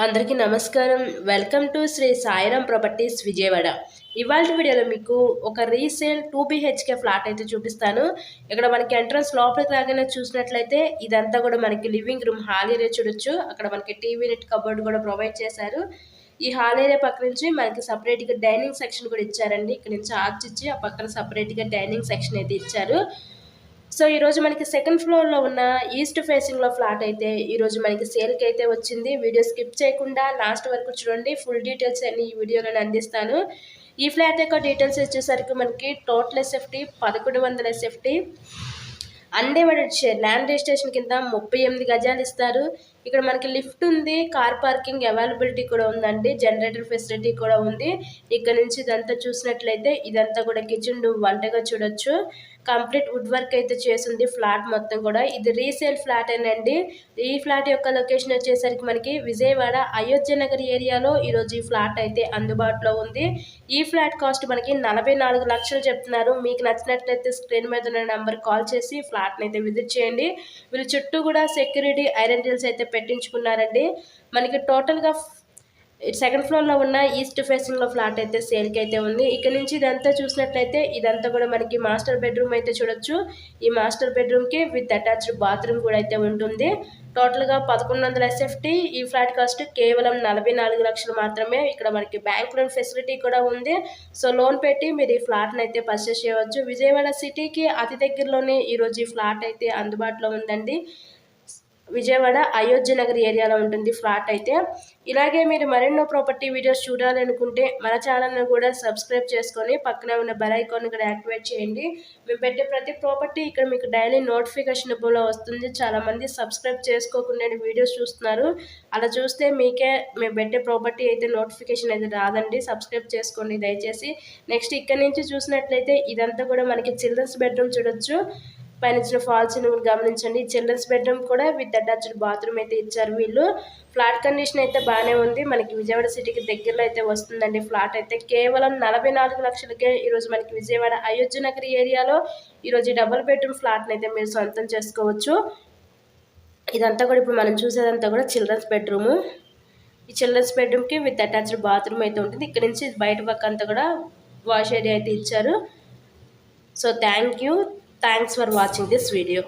అందరికీ నమస్కారం. Welcome to Sri Sairam properties Vijayawada. ఇవాల్టి వీడియోలో మీకు ఒక రీసేల్ 2 BHK ఫ్లాట్ అయితే చూపిస్తాను. ఇక్కడ మనకి ఎంట్రన్స్ లోపలికి రాగానే చూసినట్లయితే ఇదంతా కూడా మనకి లివింగ్ రూమ్ హాల్ ఏరియా చూడొచ్చు. అక్కడ మనకి టీవీ నెట్ కబోర్డ్ కూడా ప్రొవైడ్ చేశారు. ఈ హాల్ ఏరియా పక్క నుంచి మనకి సపరేట్గా డైనింగ్ సెక్షన్ కూడా ఇచ్చారండి. ఇక్కడ నుంచి ఆర్చ్ ఇచ్చి ఆ పక్కన సపరేట్గా డైనింగ్ సెక్షన్ అయితే ఇచ్చారు. సో ఈరోజు మనకి సెకండ్ ఫ్లోర్లో ఉన్న ఈస్ట్ ఫేసింగ్లో ఫ్లాట్ అయితే ఈరోజు మనకి సేల్కి అయితే వచ్చింది. వీడియో స్కిప్ చేయకుండా లాస్ట్ వరకు చూడండి. ఫుల్ డీటెయిల్స్ అన్ని ఈ వీడియోలో అందిస్తాను. ఈ ఫ్లాట్ యొక్క డీటెయిల్స్ వచ్చేసరికి మనకి total SFT 1100 SFT, undivided share land registration కింద 38 గజాలు ఇస్తారు. ఇక్కడ మనకి లిఫ్ట్ ఉంది, కార్ పార్కింగ్ అవైలబిలిటీ కూడా ఉందండి, జనరేటర్ ఫెసిలిటీ కూడా ఉంది. ఇక్కడ నుంచి ఇదంతా చూసినట్లయితే ఇదంతా కూడా కిచెన్ రూమ్, వంటగా చూడొచ్చు. కంప్లీట్ వుడ్ వర్క్ అయితే చేసింది ఫ్లాట్ మొత్తం కూడా. ఇది రీసేల్ ఫ్లాట్ ఏనండి. ఈ ఫ్లాట్ యొక్క లొకేషన్ వచ్చేసరికి మనకి విజయవాడ అయోధ్య నగర్ ఏరియాలో ఈరోజు ఈ ఫ్లాట్ అయితే అందుబాటులో ఉంది. ఈ ఫ్లాట్ కాస్ట్ మనకి 44 లక్షలు చెప్తున్నారు. మీకు నచ్చినట్లయితే స్క్రీన్ మీద ఉన్న నెంబర్ కాల్ చేసి ఫ్లాట్ని అయితే విజిట్ చేయండి. వీళ్ళు చుట్టూ కూడా సెక్యూరిటీ ఐరన్ రైల్స్ అయితే పెట్టించుకున్నారండి. మనకి టోటల్గా సెకండ్ ఫ్లోర్లో ఉన్న ఈస్ట్ ఫేసింగ్లో ఫ్లాట్ అయితే సేల్కి అయితే ఉంది. ఇక్కడ నుంచి ఇదంతా చూసినట్లయితే ఇదంతా కూడా మనకి మాస్టర్ బెడ్రూమ్ అయితే చూడొచ్చు. ఈ మాస్టర్ బెడ్రూమ్కి విత్ అటాచ్డ్ బాత్రూమ్ కూడా అయితే ఉంటుంది. టోటల్గా 1100 ఎస్ఎఫ్టీ. ఈ ఫ్లాట్ కాస్ట్ కేవలం 44 లక్షలు మాత్రమే. ఇక్కడ మనకి బ్యాంక్ లోన్ ఫెసిలిటీ కూడా ఉంది. సో లోన్ పెట్టి మీరు ఈ ఫ్లాట్ని అయితే పర్చేస్ చేయవచ్చు. విజయవాడ సిటీకి అతి దగ్గరలోనే ఈరోజు ఈ ఫ్లాట్ అయితే అందుబాటులో ఉందండి. విజయవాడ అయోధ్య నగర్ ఏరియాలో ఉంటుంది ఫ్లాట్ అయితే. ఇలాగే మీరు మరెన్నో ప్రాపర్టీ వీడియోస్ చూడాలనుకుంటే మన ఛానల్ని కూడా సబ్స్క్రైబ్ చేసుకొని పక్కనే ఉన్న బెల్ ఐకాన్ కూడా యాక్టివేట్ చేయండి. మేము పెట్టే ప్రతి ప్రాపర్టీ ఇక్కడ మీకు డైలీ నోటిఫికేషన్ రూపంలో వస్తుంది. చాలామంది సబ్స్క్రైబ్ చేసుకోకుండా వీడియోస్ చూస్తున్నారు. అలా చూస్తే మీకే మేము పెట్టే ప్రాపర్టీ అయితే నోటిఫికేషన్ అయితే రాదండి. సబ్స్క్రైబ్ చేసుకోండి దయచేసి. నెక్స్ట్ ఇక్కడ నుంచి చూసినట్లయితే ఇదంతా కూడా మనకి చిల్డ్రన్స్ బెడ్రూమ్ చూడొచ్చు. పైన ఇచ్చిన ఫాల్స్ గమనించండి. చిల్డ్రన్స్ బెడ్రూమ్ కూడా విత్ అటాచ్డ్ బాత్రూమ్ అయితే ఇచ్చారు వీళ్ళు. ఫ్లాట్ కండిషన్ అయితే బాగానే ఉంది. మనకి విజయవాడ సిటీకి దగ్గరలో అయితే వస్తుందండి ఫ్లాట్ అయితే. కేవలం 44 లక్షలకే ఈరోజు మనకి విజయవాడ అయోధ్య నగర్ ఏరియాలో ఈరోజు డబుల్ బెడ్రూమ్ ఫ్లాట్ని అయితే మీరు సొంతం చేసుకోవచ్చు. ఇదంతా కూడా ఇప్పుడు మనం చూసేదంతా కూడా చిల్డ్రన్స్ బెడ్రూము. ఈ చిల్డ్రన్స్ బెడ్రూమ్కి విత్ అటాచ్డ్ బాత్రూమ్ అయితే ఉంటుంది. ఇక్కడ నుంచి బయట పక్క అంతా కూడా వాష్ ఏరియా అయితే ఇచ్చారు. So thanks for watching this video.